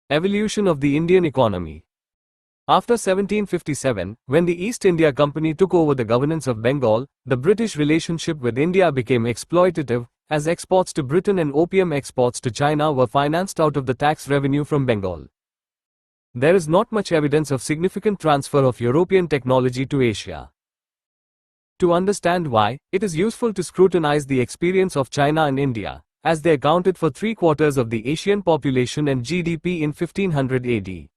Evolution of the Indian economy. After 1757, when the East India Company took over the governance of Bengal, the British relationship with India became exploitative, as exports to Britain and opium exports to China were financed out of the tax revenue from Bengal. There is not much evidence of significant transfer of European technology to Asia. To understand why, it is useful to scrutinize the experience of China and India, as they accounted for 3/4 of the Asian population and GDP in 1500 AD.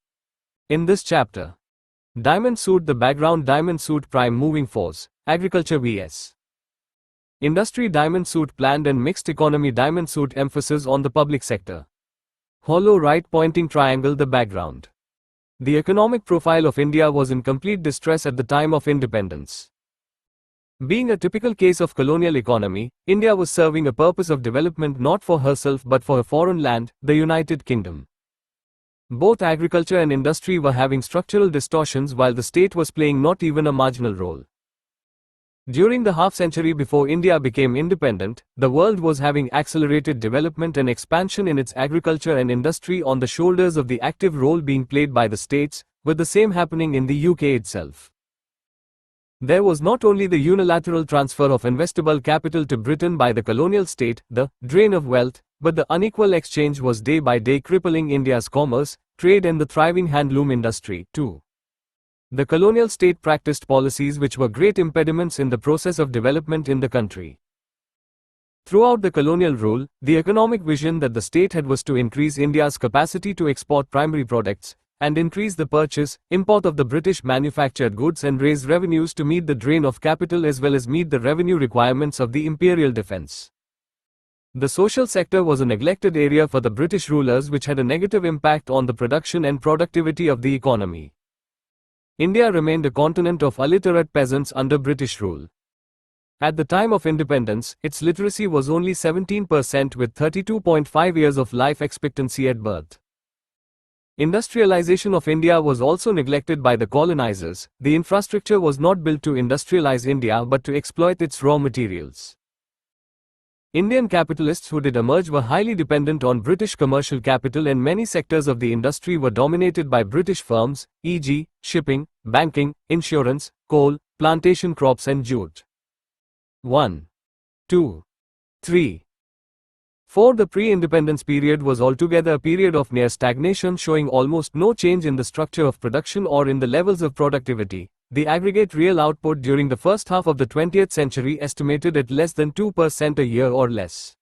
In this chapter, Diamond Suit the background. Diamond Suit prime moving force, agriculture vs. industry. Diamond Suit planned and mixed economy. Diamond Suit emphasis on the public sector. Hollow right pointing triangle. The background. The economic profile of India was in complete distress at the time of independence. Being a typical case of colonial economy, India was serving a purpose of development not for herself but for a foreign land, the United Kingdom. Both agriculture and industry were having structural distortions while the state was playing not even a marginal role. During the half-century before India became independent, the world was having accelerated development and expansion in its agriculture and industry on the shoulders of the active role being played by the states, with the same happening in the UK itself. There was not only the unilateral transfer of investable capital to Britain by the colonial state, the drain of wealth, but the unequal exchange was day by day crippling India's commerce, trade and the thriving handloom industry, too. The colonial state practiced policies which were great impediments in the process of development in the country. Throughout the colonial rule, the economic vision that the state had was to increase India's capacity to export primary products, and increase the purchase, import of the British manufactured goods and raise revenues to meet the drain of capital as well as meet the revenue requirements of the imperial defense. The social sector was a neglected area for the British rulers which had a negative impact on the production and productivity of the economy. India remained a continent of illiterate peasants under British rule. At the time of independence, its literacy was only 17% with 32.5 years of life expectancy at birth. Industrialization of India was also neglected by the colonizers. The infrastructure was not built to industrialize India but to exploit its raw materials. Indian capitalists who did emerge were highly dependent on British commercial capital and many sectors of the industry were dominated by British firms, e.g., shipping, banking, insurance, coal, plantation crops and jute. 1, 2, 3. 4. The pre-independence period was altogether a period of near stagnation showing almost no change in the structure of production or in the levels of productivity. The aggregate real output during the first half of the 20th century estimated at less than 2% a year or less.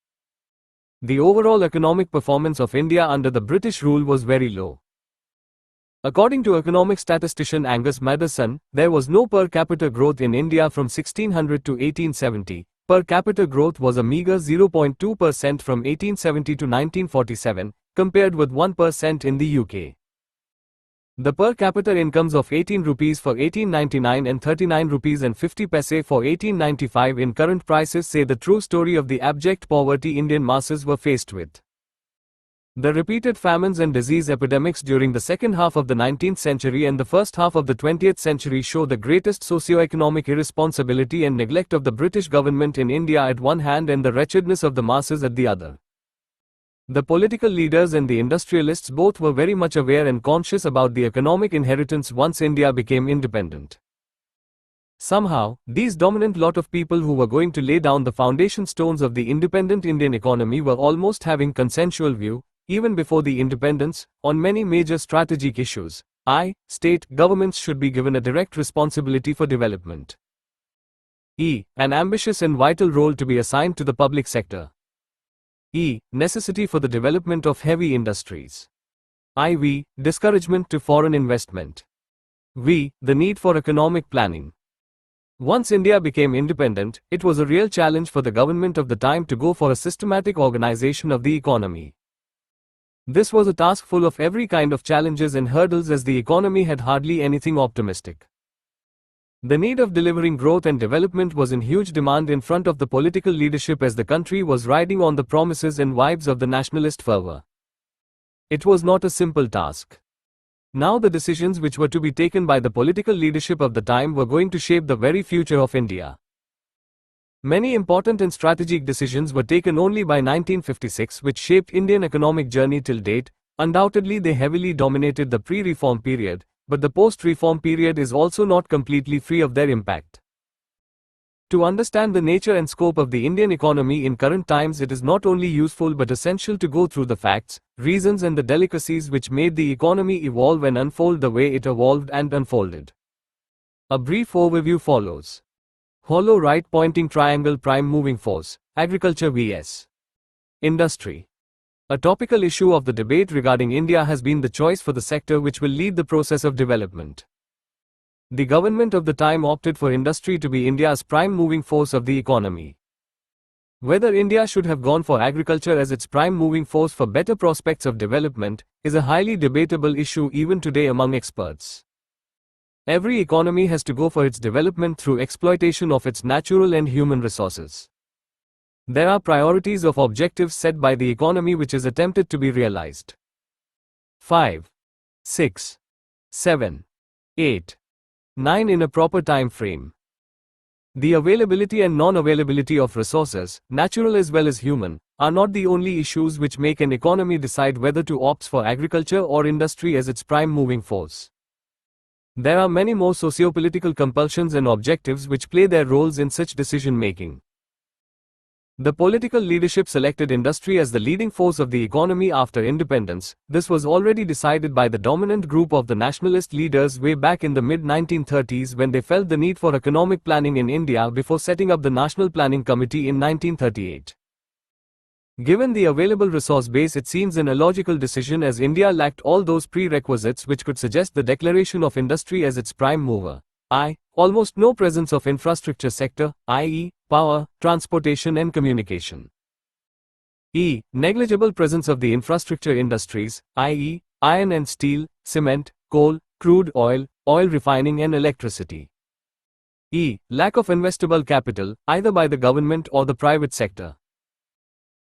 The overall economic performance of India under the British rule was very low. According to economic statistician Angus Maddison, there was no per capita growth in India from 1600 to 1870. Per capita growth was a meager 0.2% from 1870 to 1947, compared with 1% in the UK. The per capita incomes of 18 rupees for 1899 and 39 rupees and 50 paise for 1895 in current prices say the true story of the abject poverty Indian masses were faced with. The repeated famines and disease epidemics during the second half of the 19th century and the first half of the 20th century show the greatest socio-economic irresponsibility and neglect of the British government in India at one hand and the wretchedness of the masses at the other. The political leaders and the industrialists both were very much aware and conscious about the economic inheritance once India became independent. Somehow, these dominant lot of people who were going to lay down the foundation stones of the independent Indian economy were almost having consensual view, even before the independence, on many major strategic issues. State governments should be given a direct responsibility for development. An ambitious and vital role to be assigned to the public sector. Necessity for the development of heavy industries. Discouragement to foreign investment. The need for economic planning. Once India became independent, it was a real challenge for the government of the time to go for a systematic organization of the economy. This was a task full of every kind of challenges and hurdles as the economy had hardly anything optimistic. The need of delivering growth and development was in huge demand in front of the political leadership as the country was riding on the promises and vibes of the nationalist fervor. It was not a simple task. Now the decisions which were to be taken by the political leadership of the time were going to shape the very future of India. Many important and strategic decisions were taken only by 1956 which shaped Indian economic journey till date, Undoubtedly, they heavily dominated the pre-reform period, but the post-reform period is also not completely free of their impact. To understand the nature and scope of the Indian economy in current times, it is not only useful but essential to go through the facts, reasons and the delicacies which made the economy evolve and unfold the way it evolved and unfolded. A brief overview follows. Hollow right pointing triangle prime moving force, agriculture vs. industry. A topical issue of the debate regarding India has been the choice for the sector which will lead the process of development. The government of the time opted for industry to be India's prime moving force of the economy. Whether India should have gone for agriculture as its prime moving force for better prospects of development is a highly debatable issue even today among experts. Every economy has to go for its development through exploitation of its natural and human resources. There are priorities of objectives set by the economy which is attempted to be realized. 5, 6, 7, 8, 9 in a proper time frame. The availability and non-availability of resources, natural as well as human, are not the only issues which make an economy decide whether to opt for agriculture or industry as its prime moving force. There are many more socio-political compulsions and objectives which play their roles in such decision-making. The political leadership selected industry as the leading force of the economy after independence. This was already decided by the dominant group of the nationalist leaders way back in the mid-1930s when they felt the need for economic planning in India before setting up the National Planning Committee in 1938. Given the available resource base, it seems an illogical decision as India lacked all those prerequisites which could suggest the declaration of industry as its prime mover. Almost no presence of infrastructure sector, i.e., power, transportation and communication. Negligible presence of the infrastructure industries, i.e., iron and steel, cement, coal, crude oil, oil refining and electricity. Lack of investable capital, either by the government or the private sector.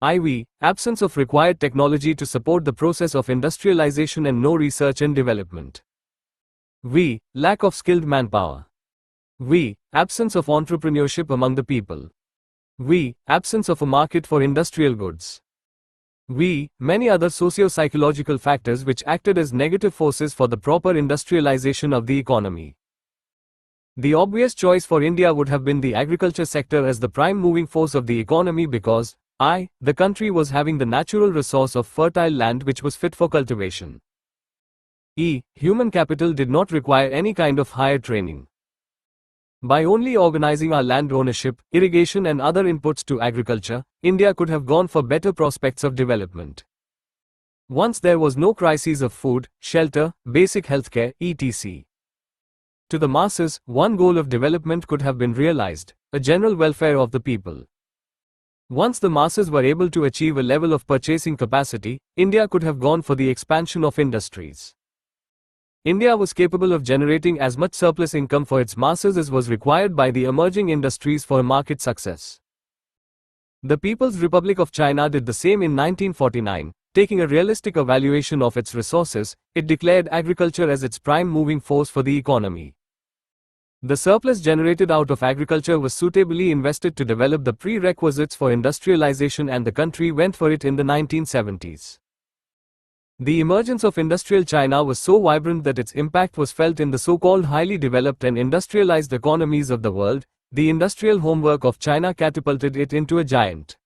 Absence of required technology to support the process of industrialization and no research and development. Lack of skilled manpower. Absence of entrepreneurship among the people. Absence of a market for industrial goods. Many other socio-psychological factors which acted as negative forces for the proper industrialization of the economy. The obvious choice for India would have been the agriculture sector as the prime moving force of the economy because the country was having the natural resource of fertile land which was fit for cultivation. Human capital did not require any kind of higher training. By only organizing our land ownership, irrigation and other inputs to agriculture, India could have gone for better prospects of development. Once there was no crisis of food, shelter, basic healthcare, etc. To the masses, one goal of development could have been realized, a general welfare of the people. Once the masses were able to achieve a level of purchasing capacity, India could have gone for the expansion of industries. India was capable of generating as much surplus income for its masses as was required by the emerging industries for market success. The People's Republic of China did the same in 1949. Taking a realistic evaluation of its resources, it declared agriculture as its prime moving force for the economy. The surplus generated out of agriculture was suitably invested to develop the prerequisites for industrialization and the country went for it in the 1970s. The emergence of industrial China was so vibrant that its impact was felt in the so-called highly developed and industrialized economies of the world. The industrial homework of China catapulted it into a giant.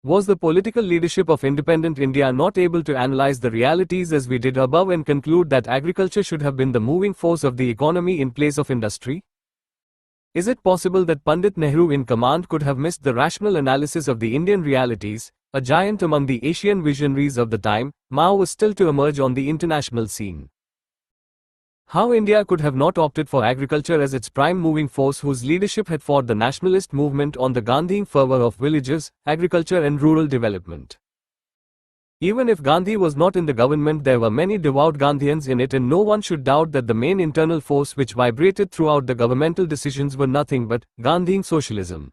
Was the political leadership of independent India not able to analyze the realities as we did above and conclude that agriculture should have been the moving force of the economy in place of industry? Is it possible that Pandit Nehru in command could have missed the rational analysis of the Indian realities? A giant among the Asian visionaries of the time, Mao was still to emerge on the international scene. How India could have not opted for agriculture as its prime moving force whose leadership had fought the nationalist movement on the Gandhian fervor of villages, agriculture and rural development. Even if Gandhi was not in the government, there were many devout Gandhians in it and no one should doubt that the main internal force which vibrated throughout the governmental decisions were nothing but Gandhian socialism.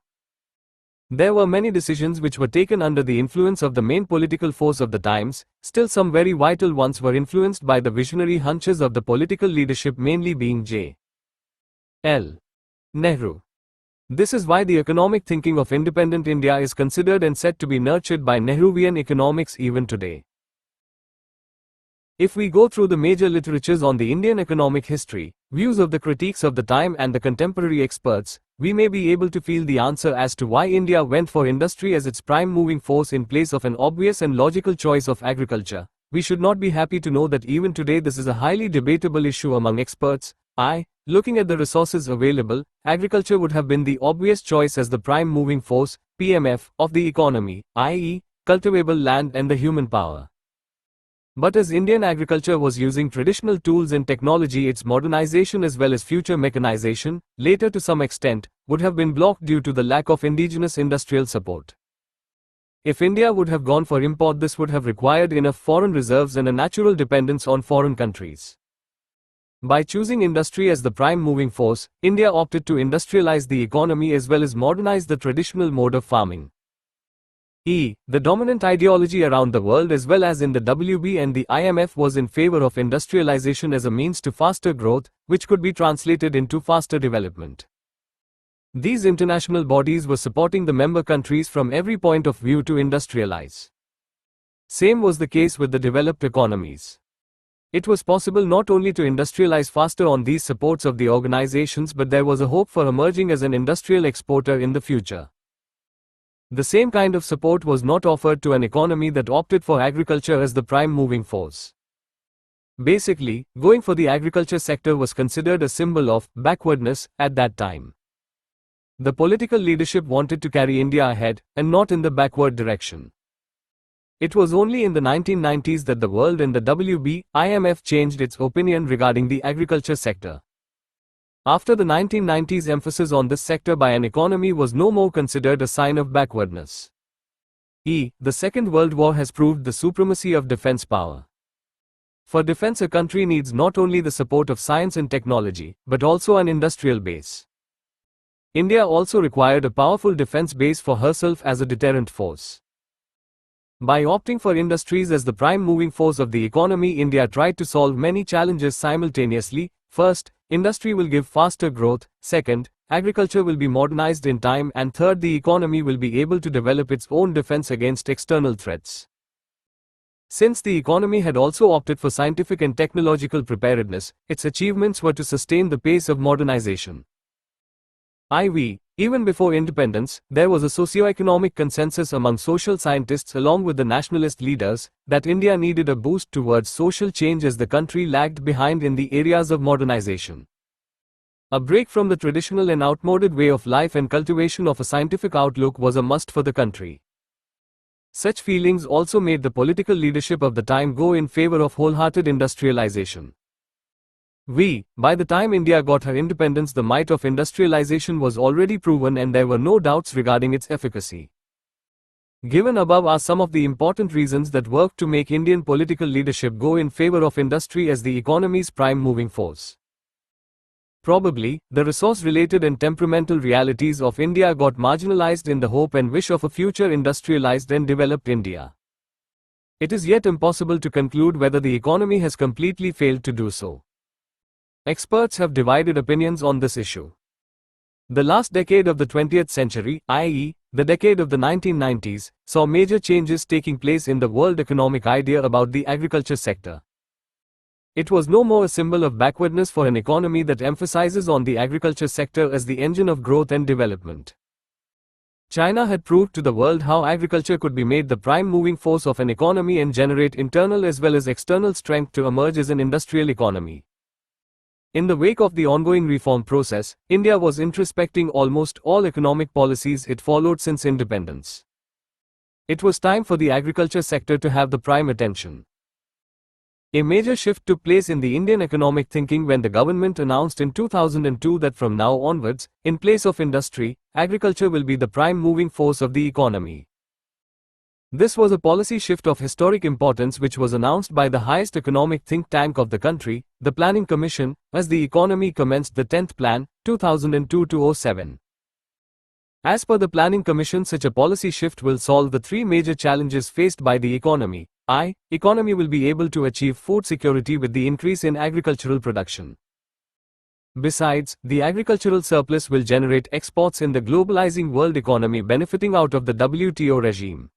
There were many decisions which were taken under the influence of the main political force of the times, still some very vital ones were influenced by the visionary hunches of the political leadership, mainly being J. L. Nehru. This is why the economic thinking of independent India is considered and said to be nurtured by Nehruvian economics even today. If we go through the major literatures on the Indian economic history, views of the critiques of the time and the contemporary experts, we may be able to feel the answer as to why India went for industry as its prime moving force in place of an obvious and logical choice of agriculture. We should not be happy to know that even today this is a highly debatable issue among experts. Looking at the resources available, agriculture would have been the obvious choice as the prime moving force, PMF, of the economy, i.e., cultivable land and the human power. But as Indian agriculture was using traditional tools and technology, its modernization as well as future mechanization, later to some extent, would have been blocked due to the lack of indigenous industrial support. If India would have gone for import, this would have required enough foreign reserves and a natural dependence on foreign countries. By choosing industry as the prime moving force, India opted to industrialize the economy as well as modernize the traditional mode of farming. The dominant ideology around the world as well as in the WB and the IMF was in favor of industrialization as a means to faster growth, which could be translated into faster development. These international bodies were supporting the member countries from every point of view to industrialize. Same was the case with the developed economies. It was possible not only to industrialize faster on these supports of the organizations, but there was a hope for emerging as an industrial exporter in the future. The same kind of support was not offered to an economy that opted for agriculture as the prime moving force. Basically, going for the agriculture sector was considered a symbol of backwardness at that time. The political leadership wanted to carry India ahead, and not in the backward direction. It was only in the 1990s that the world and the WB, IMF changed its opinion regarding the agriculture sector. After the 1990s, emphasis on this sector by an economy was no more considered a sign of backwardness. The Second World War has proved the supremacy of defense power. For defense, a country needs not only the support of science and technology, but also an industrial base. India also required a powerful defense base for herself as a deterrent force. By opting for industries as the prime moving force of the economy, India tried to solve many challenges simultaneously. First, industry will give faster growth. Second, agriculture will be modernized in time. And third, the economy will be able to develop its own defense against external threats. Since the economy had also opted for scientific and technological preparedness, its achievements were to sustain the pace of modernization. Even before independence, there was a socio-economic consensus among social scientists along with the nationalist leaders that India needed a boost towards social change as the country lagged behind in the areas of modernization. A break from the traditional and outmoded way of life and cultivation of a scientific outlook was a must for the country. Such feelings also made the political leadership of the time go in favor of wholehearted industrialization. By the time India got her independence, the might of industrialization was already proven and there were no doubts regarding its efficacy. Given above are some of the important reasons that worked to make Indian political leadership go in favor of industry as the economy's prime moving force. Probably, the resource-related and temperamental realities of India got marginalized in the hope and wish of a future industrialized and developed India. It is yet impossible to conclude whether the economy has completely failed to do so. Experts have divided opinions on this issue. The last decade of the 20th century, i.e., the decade of the 1990s, saw major changes taking place in the world economic idea about the agriculture sector. It was no more a symbol of backwardness for an economy that emphasizes on the agriculture sector as the engine of growth and development. China had proved to the world how agriculture could be made the prime moving force of an economy and generate internal as well as external strength to emerge as an industrial economy. In the wake of the ongoing reform process, India was introspecting almost all economic policies it followed since independence. It was time for the agriculture sector to have the prime attention. A major shift took place in the Indian economic thinking when the government announced in 2002 that from now onwards, in place of industry, agriculture will be the prime moving force of the economy. This was a policy shift of historic importance which was announced by the highest economic think tank of the country, the Planning Commission, as the economy commenced the 10th Plan, 2002-07. As per the Planning Commission, such a policy shift will solve the three major challenges faced by the economy. Economy will be able to achieve food security with the increase in agricultural production. Besides, the agricultural surplus will generate exports in the globalizing world economy benefiting out of the WTO regime.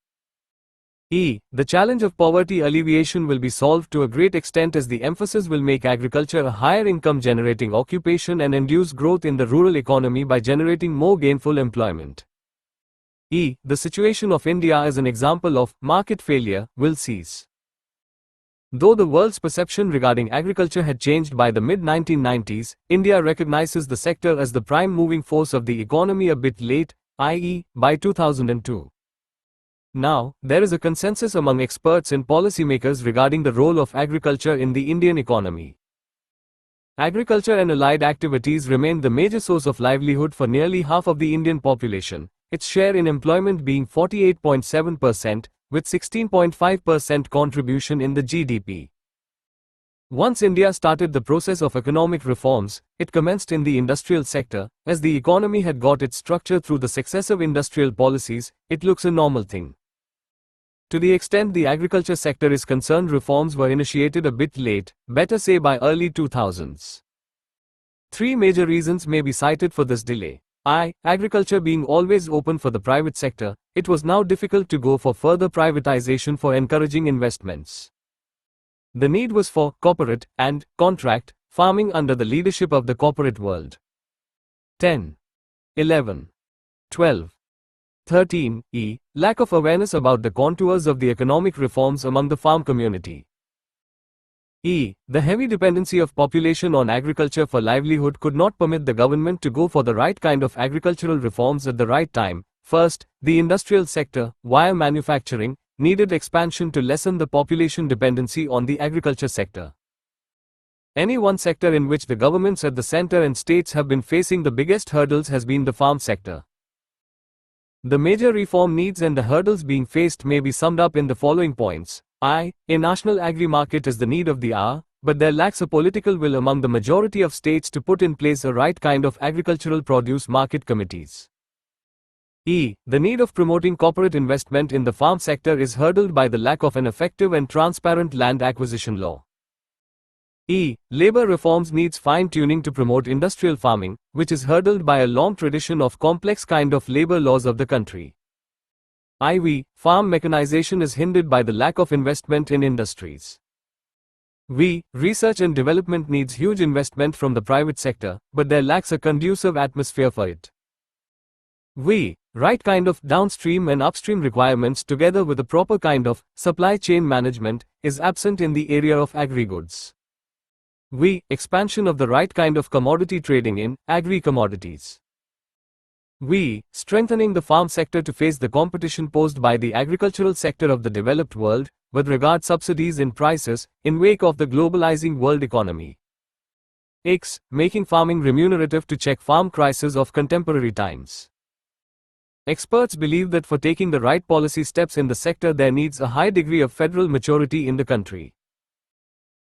The challenge of poverty alleviation will be solved to a great extent as the emphasis will make agriculture a higher income generating occupation and induce growth in the rural economy by generating more gainful employment. The situation of India as an example of market failure will cease. Though the world's perception regarding agriculture had changed by the mid-1990s, India recognizes the sector as the prime moving force of the economy a bit late, i.e., by 2002. Now, there is a consensus among experts and policymakers regarding the role of agriculture in the Indian economy. Agriculture and allied activities remain the major source of livelihood for nearly half of the Indian population, its share in employment being 48.7%, with 16.5% contribution in the GDP. Once India started the process of economic reforms, it commenced in the industrial sector. As the economy had got its structure through the successive industrial policies, it looks a normal thing. To the extent the agriculture sector is concerned, reforms were initiated a bit late, better say by early 2000s. Three major reasons may be cited for this delay. Agriculture being always open for the private sector, it was now difficult to go for further privatization for encouraging investments. The need was for corporate and contract farming under the leadership of the corporate world. 10, 11, 12, 13. Lack of awareness about the contours of the economic reforms among the farm community. The heavy dependency of population on agriculture for livelihood could not permit the government to go for the right kind of agricultural reforms at the right time. First, the industrial sector, via manufacturing, needed expansion to lessen the population dependency on the agriculture sector. Any one sector in which the governments at the center and states have been facing the biggest hurdles has been the farm sector. The major reform needs and the hurdles being faced may be summed up in the following points. A national agri-market is the need of the hour, but there lacks a political will among the majority of states to put in place a right kind of agricultural produce market committees. The need of promoting corporate investment in the farm sector is hurdled by the lack of an effective and transparent land acquisition law. Labor reforms needs fine-tuning to promote industrial farming, which is hurdled by a long tradition of complex kind of labor laws of the country. Farm mechanization is hindered by the lack of investment in industries. Research and development needs huge investment from the private sector, but there lacks a conducive atmosphere for it. Right kind of downstream and upstream requirements together with a proper kind of supply chain management is absent in the area of agri-goods. Expansion of the right kind of commodity trading in agri-commodities. Strengthening the farm sector to face the competition posed by the agricultural sector of the developed world, with regard subsidies in prices, in wake of the globalizing world economy. Making farming remunerative to check farm crisis of contemporary times. Experts believe that for taking the right policy steps in the sector there needs a high degree of federal maturity in the country.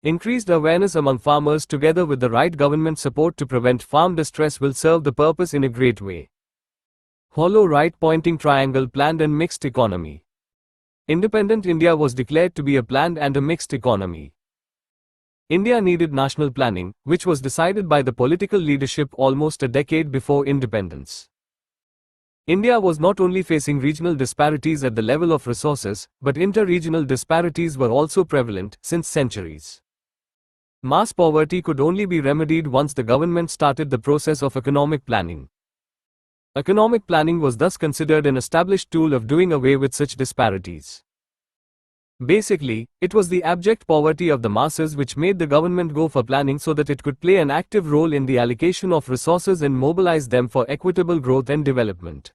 Increased awareness among farmers together with the right government support to prevent farm distress will serve the purpose in a great way. Hollow right pointing triangle planned and mixed economy. Independent India was declared to be a planned and a mixed economy. India needed national planning, which was decided by the political leadership almost a decade before independence. India was not only facing regional disparities at the level of resources, but inter-regional disparities were also prevalent since centuries. Mass poverty could only be remedied once the government started the process of economic planning. Economic planning was thus considered an established tool of doing away with such disparities. Basically, it was the abject poverty of the masses which made the government go for planning so that it could play an active role in the allocation of resources and mobilize them for equitable growth and development.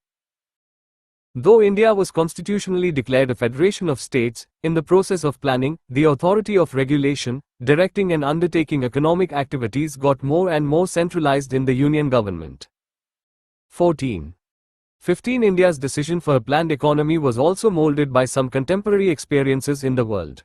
Though India was constitutionally declared a federation of states, in the process of planning, the authority of regulation, directing and undertaking economic activities got more and more centralized in the union government. 14. India's decision for a planned economy was also molded by some contemporary experiences in the world.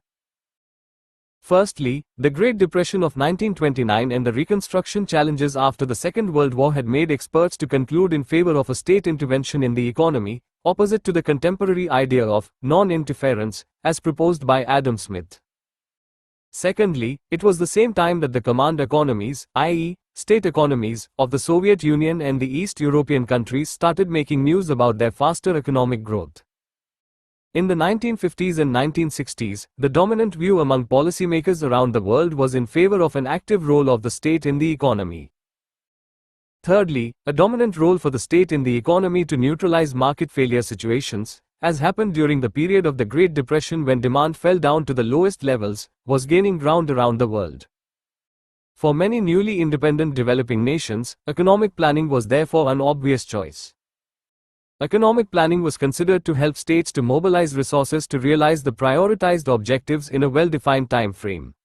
Firstly, the Great Depression of 1929 and the Reconstruction challenges after the Second World War had made experts to conclude in favor of a state intervention in the economy, opposite to the contemporary idea of non-interference, as proposed by Adam Smith. Secondly, it was the same time that the command economies, i.e., state economies, of the Soviet Union and the East European countries started making news about their faster economic growth. In the 1950s and 1960s, the dominant view among policymakers around the world was in favor of an active role of the state in the economy. Thirdly, a dominant role for the state in the economy to neutralize market failure situations, as happened during the period of the Great Depression when demand fell down to the lowest levels, was gaining ground around the world. For many newly independent developing nations, economic planning was therefore an obvious choice. Economic planning was considered to help states to mobilize resources to realize the prioritized objectives in a well-defined time frame.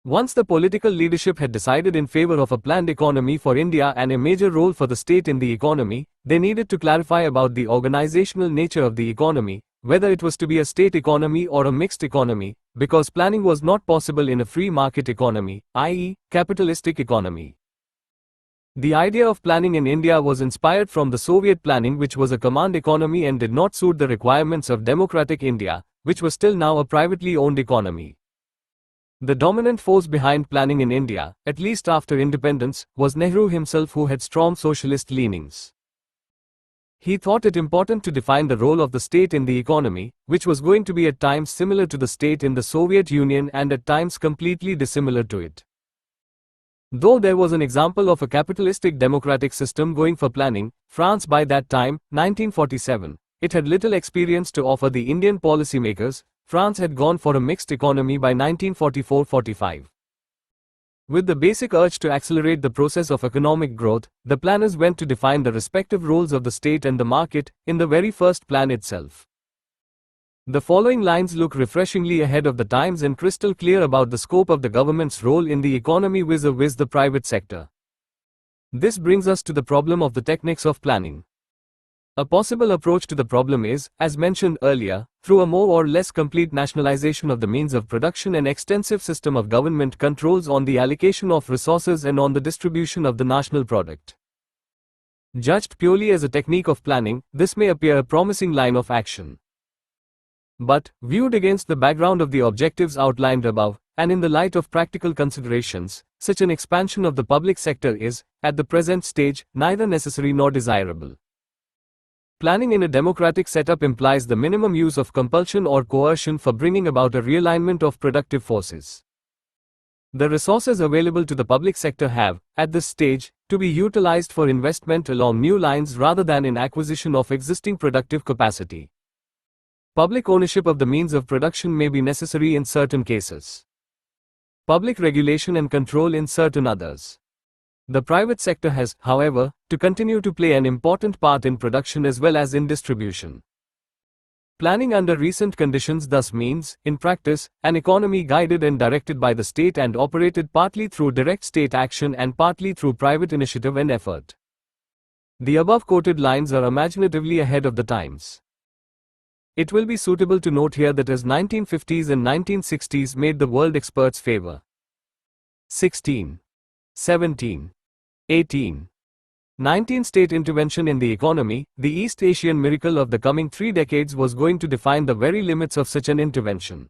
Once the political leadership had decided in favor of a planned economy for India and a major role for the state in the economy, they needed to clarify about the organizational nature of the economy, whether it was to be a state economy or a mixed economy, because planning was not possible in a free market economy, i.e., capitalistic economy. The idea of planning in India was inspired from the Soviet planning, which was a command economy and did not suit the requirements of democratic India, which was still now a privately owned economy. The dominant force behind planning in India, at least after independence, was Nehru himself, who had strong socialist leanings. He thought it important to define the role of the state in the economy, which was going to be at times similar to the state in the Soviet Union and at times completely dissimilar to it. Though there was an example of a capitalistic democratic system going for planning, France by that time, 1947, it had little experience to offer the Indian policymakers. France had gone for a mixed economy by 1944-45. With the basic urge to accelerate the process of economic growth, the planners went to define the respective roles of the state and the market in the very first plan itself. The following lines look refreshingly ahead of the times and crystal clear about the scope of the government's role in the economy vis-a-vis the private sector. This brings us to the problem of the techniques of planning. A possible approach to the problem is, as mentioned earlier, through a more or less complete nationalization of the means of production and extensive system of government controls on the allocation of resources and on the distribution of the national product. Judged purely as a technique of planning, this may appear a promising line of action. But, viewed against the background of the objectives outlined above, and in the light of practical considerations, such an expansion of the public sector is, at the present stage, neither necessary nor desirable. Planning in a democratic setup implies the minimum use of compulsion or coercion for bringing about a realignment of productive forces. The resources available to the public sector have, at this stage, to be utilized for investment along new lines rather than in acquisition of existing productive capacity. Public ownership of the means of production may be necessary in certain cases. Public regulation and control in certain others. The private sector has, however, to continue to play an important part in production as well as in distribution. Planning under recent conditions thus means, in practice, an economy guided and directed by the state and operated partly through direct state action and partly through private initiative and effort. The above quoted lines are imaginatively ahead of the times. It will be suitable to note here that as 1950s and 1960s made the world experts favor 16, 17, 18. 19 state intervention in the economy, the East Asian miracle of the coming 3 decades was going to define the very limits of such an intervention.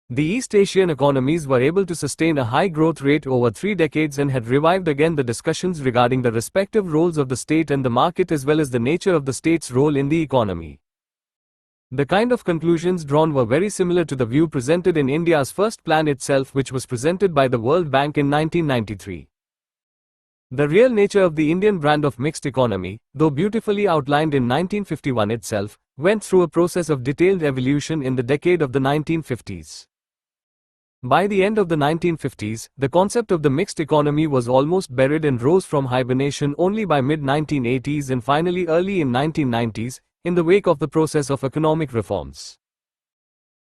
The East Asian economies were able to sustain a high growth rate over 3 decades and had revived again the discussions regarding the respective roles of the state and the market as well as the nature of the state's role in the economy. The kind of conclusions drawn were very similar to the view presented in India's first plan itself, which was presented by the World Bank in 1993. The real nature of the Indian brand of mixed economy, though beautifully outlined in 1951 itself, went through a process of detailed evolution in the decade of the 1950s. By the end of the 1950s, the concept of the mixed economy was almost buried and rose from hibernation only by mid-1980s and finally early in 1990s, in the wake of the process of economic reforms.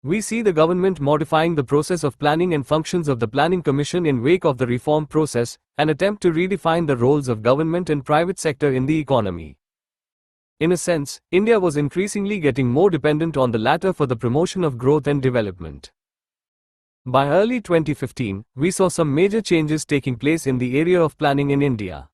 We see the government modifying the process of planning and functions of the Planning Commission in wake of the reform process, an attempt to redefine the roles of government and private sector in the economy. In a sense, India was increasingly getting more dependent on the latter for the promotion of growth and development. By early 2015, we saw some major changes taking place in the area of planning in India.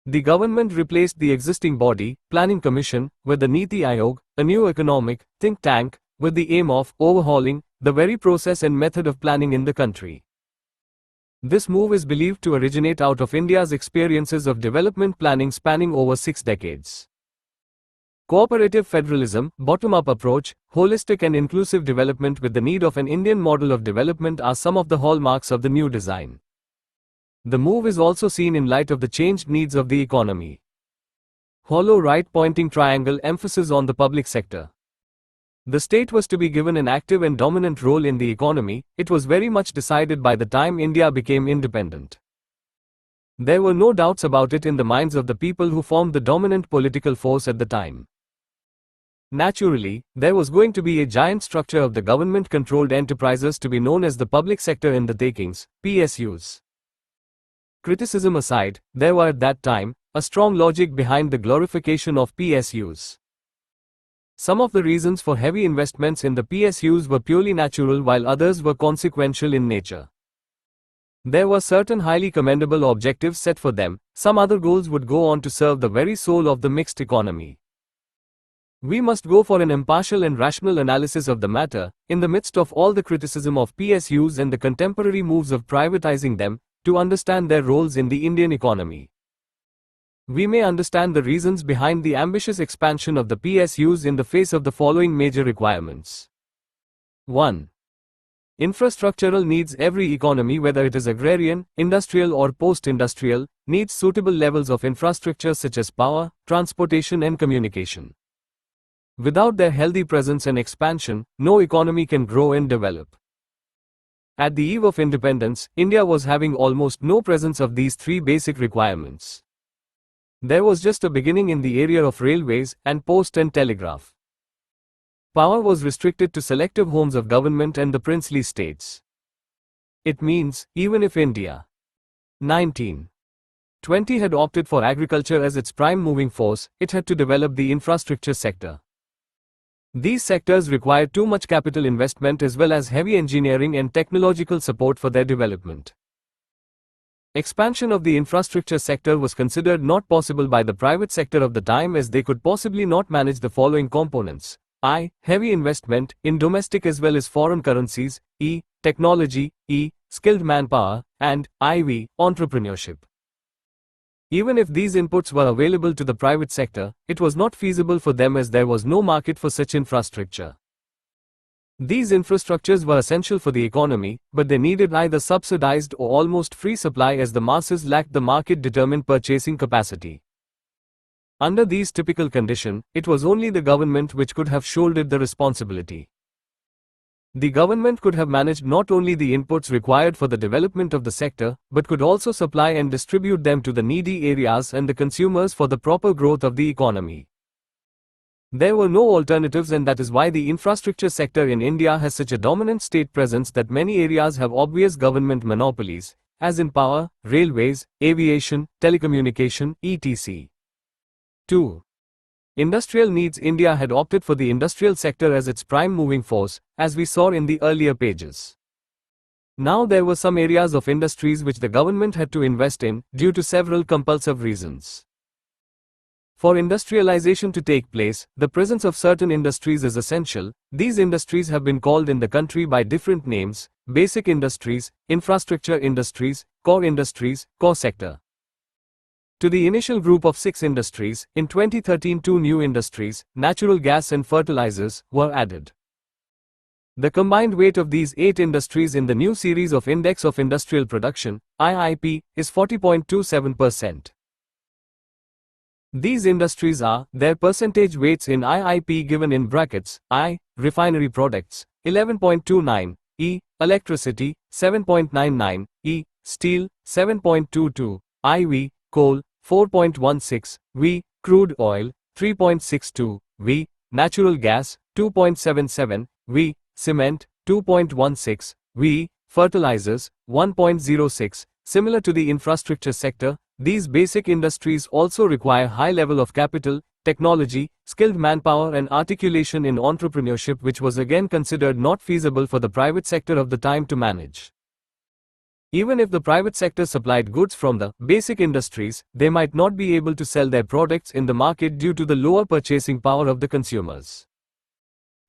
The government replaced the existing body, Planning Commission, with the Niti Aayog, a new economic think tank, with the aim of overhauling the very process and method of planning in the country. This move is believed to originate out of India's experiences of development planning spanning over 6 decades. Cooperative federalism, bottom-up approach, holistic and inclusive development with the need of an Indian model of development are some of the hallmarks of the new design. The move is also seen in light of the changed needs of the economy. Hollow right-pointing triangle emphasis on the public sector. The state was to be given an active and dominant role in the economy. It was very much decided by the time India became independent. There were no doubts about it in the minds of the people who formed the dominant political force at the time. Naturally, there was going to be a giant structure of the government-controlled enterprises to be known as the public sector in the takings, PSUs. Criticism aside, there were at that time a strong logic behind the glorification of PSUs. Some of the reasons for heavy investments in the PSUs were purely natural while others were consequential in nature. There were certain highly commendable objectives set for them, some other goals would go on to serve the very soul of the mixed economy. We must go for an impartial and rational analysis of the matter, in the midst of all the criticism of PSUs and the contemporary moves of privatizing them, to understand their roles in the Indian economy. We may understand the reasons behind the ambitious expansion of the PSUs in the face of the following major requirements. 1. Infrastructural needs. Every economy, whether it is agrarian, industrial or post-industrial, needs suitable levels of infrastructure such as power, transportation and communication. Without their healthy presence and expansion, no economy can grow and develop. At the eve of independence, India was having almost no presence of these three basic requirements. There was just a beginning in the area of railways and post and telegraph. Power was restricted to selective homes of government and the princely states. It means, even if India 1920 had opted for agriculture as its prime moving force, it had to develop the infrastructure sector. These sectors required too much capital investment as well as heavy engineering and technological support for their development. Expansion of the infrastructure sector was considered not possible by the private sector of the time as they could possibly not manage the following components. I. Heavy investment, in domestic as well as foreign currencies. E. Technology. E. Skilled manpower. And IV. Entrepreneurship. Even if these inputs were available to the private sector, it was not feasible for them as there was no market for such infrastructure. These infrastructures were essential for the economy, but they needed either subsidized or almost free supply as the masses lacked the market-determined purchasing capacity. Under these typical conditions, it was only the government which could have shouldered the responsibility. The government could have managed not only the inputs required for the development of the sector, but could also supply and distribute them to the needy areas and the consumers for the proper growth of the economy. There were no alternatives, and that is why the infrastructure sector in India has such a dominant state presence that many areas have obvious government monopolies, as in power, railways, aviation, telecommunication, etc. 2. Industrial needs. India had opted for the industrial sector as its prime moving force, as we saw in the earlier pages. Now there were some areas of industries which the government had to invest in, due to several compulsive reasons. For industrialization to take place, the presence of certain industries is essential. These industries have been called in the country by different names: basic industries, infrastructure industries, core sector. To the initial group of 6 industries, in 2013 2 new industries, natural gas and fertilizers, were added. The combined weight of these 8 industries in the new series of Index of Industrial Production, IIP, is 40.27%. These industries are, their percentage weights in IIP given in brackets: I. Refinery products, 11.29, E. Electricity, 7.99, E. Steel, 7.22, IV. Coal, 4.16, V. Crude oil, 3.62, V. Natural gas, 2.77, V. Cement, 2.16, V. Fertilizers, 1.06. Similar to the infrastructure sector, these basic industries also require high level of capital, technology, skilled manpower and articulation in entrepreneurship, which was again considered not feasible for the private sector of the time to manage. Even if the private sector supplied goods from the basic industries, they might not be able to sell their products in the market due to the lower purchasing power of the consumers.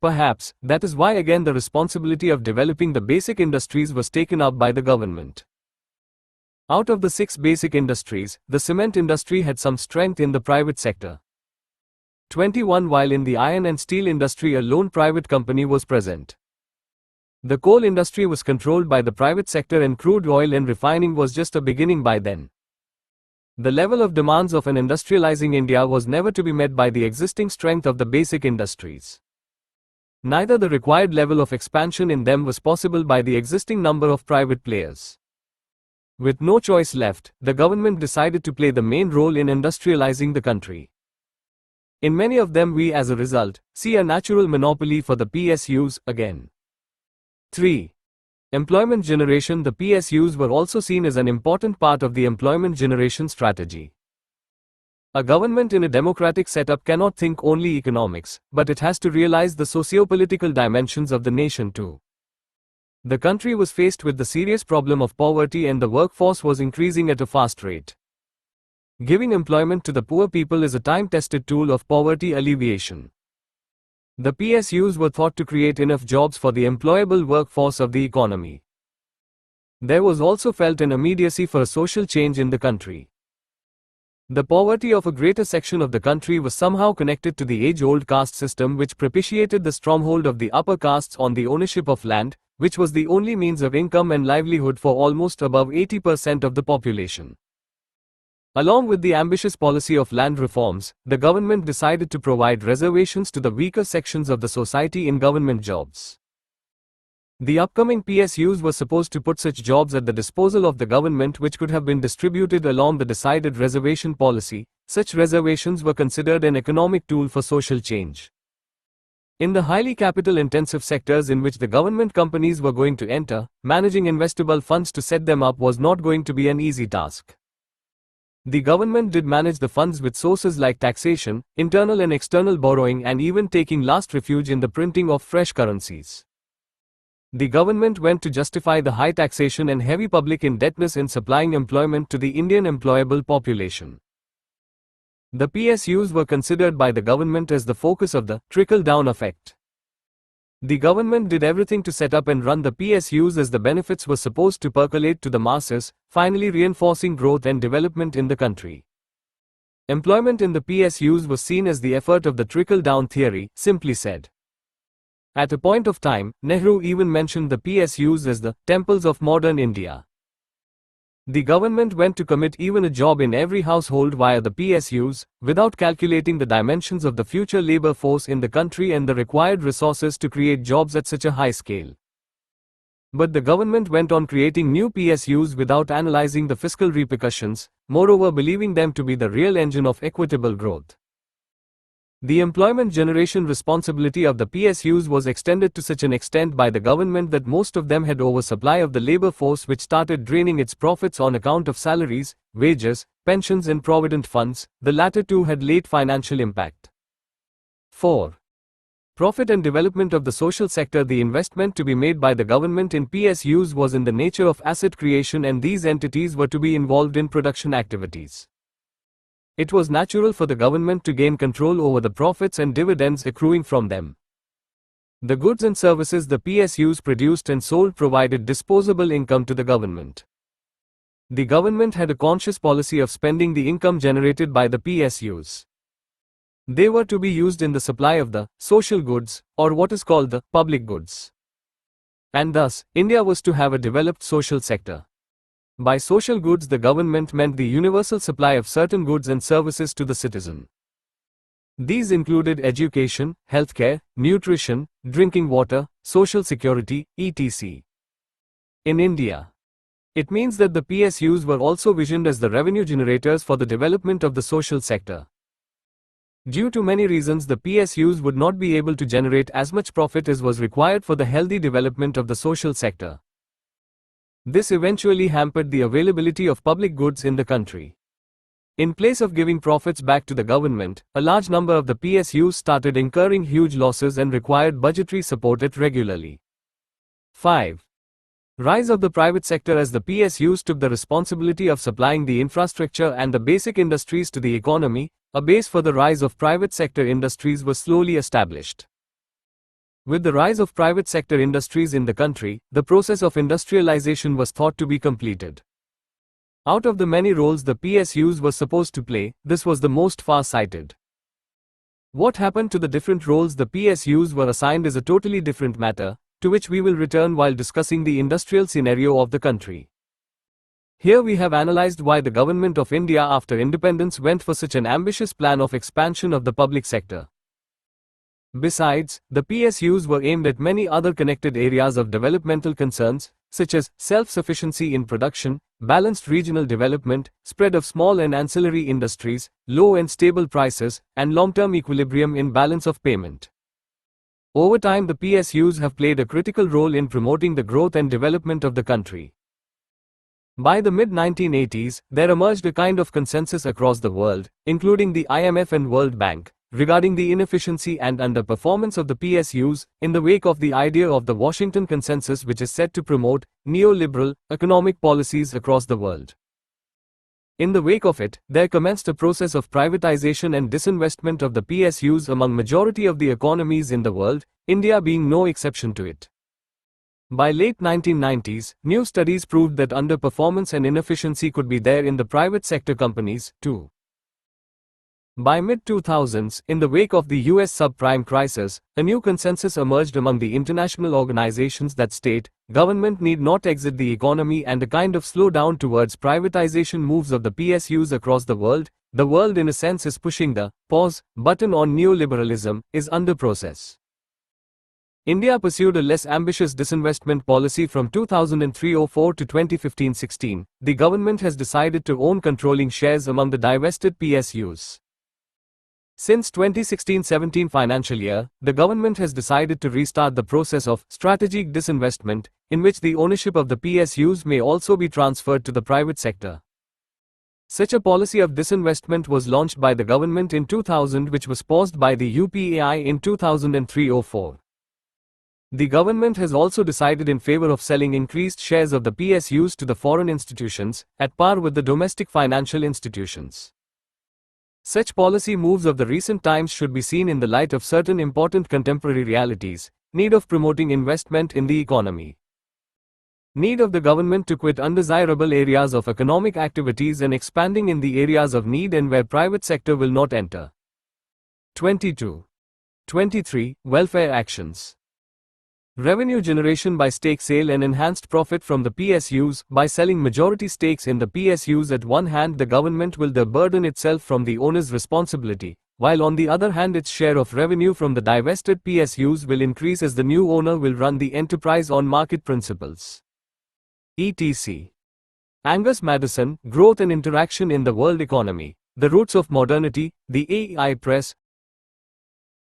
Perhaps, that is why again the responsibility of developing the basic industries was taken up by the government. Out of the 6 basic industries, the cement industry had some strength in the private sector. 21 while in the iron and steel industry a lone private company was present. The coal industry was controlled by the private sector and crude oil and refining was just a beginning by then. The level of demands of an industrializing India was never to be met by the existing strength of the basic industries. Neither the required level of expansion in them was possible by the existing number of private players. With no choice left, the government decided to play the main role in industrializing the country. In many of them we as a result, see a natural monopoly for the PSUs again. 3. Employment generation. The PSUs were also seen as an important part of the employment generation strategy. A government in a democratic setup cannot think only economics, but it has to realize the socio-political dimensions of the nation too. The country was faced with the serious problem of poverty and the workforce was increasing at a fast rate. Giving employment to the poor people is a time-tested tool of poverty alleviation. The PSUs were thought to create enough jobs for the employable workforce of the economy. There was also felt an immediacy for a social change in the country. The poverty of a greater section of the country was somehow connected to the age-old caste system which propitiated the stronghold of the upper castes on the ownership of land, which was the only means of income and livelihood for almost above 80% of the population. Along with the ambitious policy of land reforms, the government decided to provide reservations to the weaker sections of the society in government jobs. The upcoming PSUs were supposed to put such jobs at the disposal of the government which could have been distributed along the decided reservation policy. Such reservations were considered an economic tool for social change. In the highly capital-intensive sectors in which the government companies were going to enter, managing investable funds to set them up was not going to be an easy task. The government did manage the funds with sources like taxation, internal and external borrowing and even taking last refuge in the printing of fresh currencies. The government went to justify the high taxation and heavy public indebtedness in supplying employment to the Indian employable population. The PSUs were considered by the government as the focus of the trickle-down effect. The government did everything to set up and run the PSUs as the benefits were supposed to percolate to the masses, finally reinforcing growth and development in the country. Employment in the PSUs was seen as the effort of the trickle-down theory, simply said. At a point of time, Nehru even mentioned the PSUs as the temples of modern India. The government went to commit even a job in every household via the PSUs, without calculating the dimensions of the future labor force in the country and the required resources to create jobs at such a high scale. But the government went on creating new PSUs without analyzing the fiscal repercussions, moreover believing them to be the real engine of equitable growth. The employment generation responsibility of the PSUs was extended to such an extent by the government that most of them had oversupply of the labor force which started draining its profits on account of salaries, wages, pensions and provident funds. The latter too had late financial impact. 4. Profit and development of the social sector. The investment to be made by the government in PSUs was in the nature of asset creation and these entities were to be involved in production activities. It was natural for the government to gain control over the profits and dividends accruing from them. The goods and services the PSUs produced and sold provided disposable income to the government. The government had a conscious policy of spending the income generated by the PSUs. They were to be used in the supply of the social goods, or what is called the public goods. And thus, India was to have a developed social sector. By social goods the government meant the universal supply of certain goods and services to the citizen. These included education, healthcare, nutrition, drinking water, social security, etc. In India, it means that the PSUs were also visioned as the revenue generators for the development of the social sector. Due to many reasons the PSUs would not be able to generate as much profit as was required for the healthy development of the social sector. This eventually hampered the availability of public goods in the country. In place of giving profits back to the government, a large number of the PSUs started incurring huge losses and required budgetary support regularly. 5. Rise of the private sector. As the PSUs took the responsibility of supplying the infrastructure and the basic industries to the economy, a base for the rise of private sector industries was slowly established. With the rise of private sector industries in the country, the process of industrialization was thought to be completed. Out of the many roles the PSUs were supposed to play, this was the most far-sighted. What happened to the different roles the PSUs were assigned is a totally different matter, to which we will return while discussing the industrial scenario of the country. Here we have analyzed why the government of India after independence went for such an ambitious plan of expansion of the public sector. Besides, the PSUs were aimed at many other connected areas of developmental concerns, such as self-sufficiency in production, balanced regional development, spread of small and ancillary industries, low and stable prices, and long-term equilibrium in balance of payment. Over time, the PSUs have played a critical role in promoting the growth and development of the country. By the mid-1980s, there emerged a kind of consensus across the world, including the IMF and World Bank, regarding the inefficiency and underperformance of the PSUs, in the wake of the idea of the Washington Consensus, which is set to promote neoliberal economic policies across the world. In the wake of it, there commenced a process of privatization and disinvestment of the PSUs among majority of the economies in the world, India being no exception to it. By late 1990s, new studies proved that underperformance and inefficiency could be there in the private sector companies, too. By mid-2000s, in the wake of the US subprime crisis, a new consensus emerged among the international organizations that state, government need not exit the economy, and a kind of slowdown towards privatization moves of the PSUs across the world in a sense is pushing the pause button on neoliberalism, is under process. India pursued a less ambitious disinvestment policy from 2003-04 to 2015-16. The government has decided to own controlling shares among the divested PSUs. Since 2016-17 financial year, the government has decided to restart the process of strategic disinvestment, in which the ownership of the PSUs may also be transferred to the private sector. Such a policy of disinvestment was launched by the government in 2000, which was paused by the UPAI in 2003-04. The government has also decided in favor of selling increased shares of the PSUs to the foreign institutions, at par with the domestic financial institutions. Such policy moves of the recent times should be seen in the light of certain important contemporary realities: need of promoting investment in the economy, need of the government to quit undesirable areas of economic activities and expanding in the areas of need and where private sector will not enter. 22. 23. Welfare actions. Revenue generation by stake sale and enhanced profit from the PSUs. By selling majority stakes in the PSUs, at one hand the government will burden itself from the owner's responsibility, while on the other hand its share of revenue from the divested PSUs will increase as the new owner will run the enterprise on market principles. etc. Angus Maddison, Growth and Interaction in the World Economy, The Roots of Modernity, The AEI Press,